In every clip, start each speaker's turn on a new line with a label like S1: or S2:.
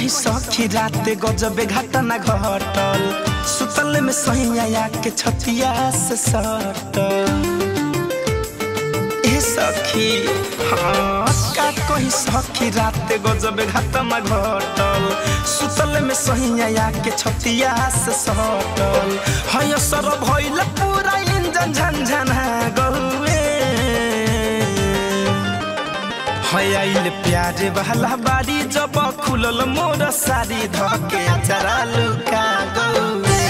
S1: कही सखी रात गजबे घटना घटल सुतल में सैया के छतिया से सटल ए सखी हाँ का कही सखी रात गजबे घटना घटल सुतल में सैया के छतिया से सटल हय सर भइल पूरा इंजन झनझना गहुए हयाइल प्यारे वाला बारी जब खुलल मोर सारी धके चरा लुका गौए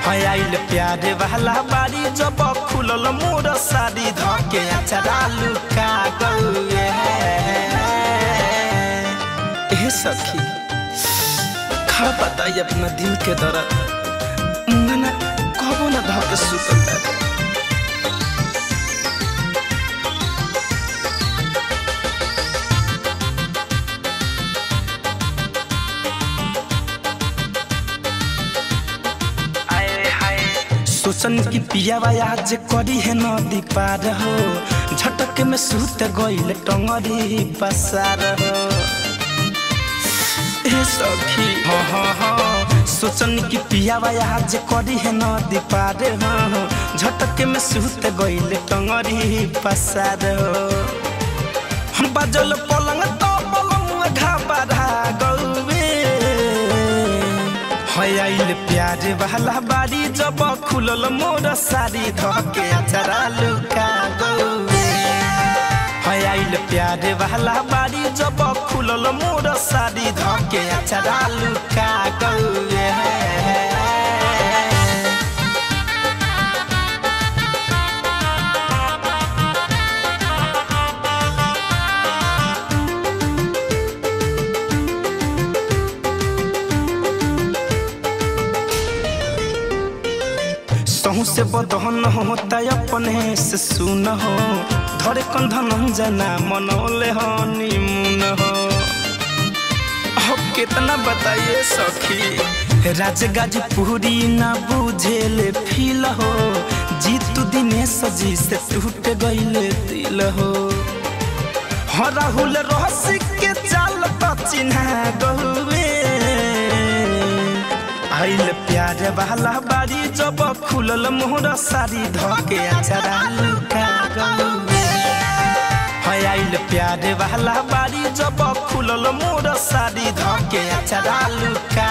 S1: हयाइल प्यारे वाला बारी जब खुलल मोर सारी धके चरा लुका गौए ए सखी खा बताई अपना दिल के दर्द मना कबो ना धके सुतल सोचन की पियावा आज करी है नदी पार हो झटक में सूत गइल टंगरी पसार हो ए सखी हाँ सोचन की पियावा आज करी है नदी पार हो झटक में सूत गइल टंगरी पसार हो हम बजल पलंग तो पलंग घाबरा गौवे हयाइल प्यारे वाला बारी जब खुलल मोर सारी धके चरा लुका गौए हयाइल प्यारे वाला बारी जब खुलल मोर सारी धके चरा लुका गौए सहू से बदहन होता अपने से सुन हो धरे कंधन जना मनोले हनीमून हो कितना बताइए सखी राज गाजीपुरी ना बुझेले फील हो जीतू दिनेश जी से टूट गइले दिल हो राहुल रहस्य के चाल तो चिन्हा गहुए आइल प्यारे वाला बारी जब खुलल मोर सारी धके चरा लुका गौए आइल प्यारे वाला बारी जब खुलल मोर सारी धके चरा लुका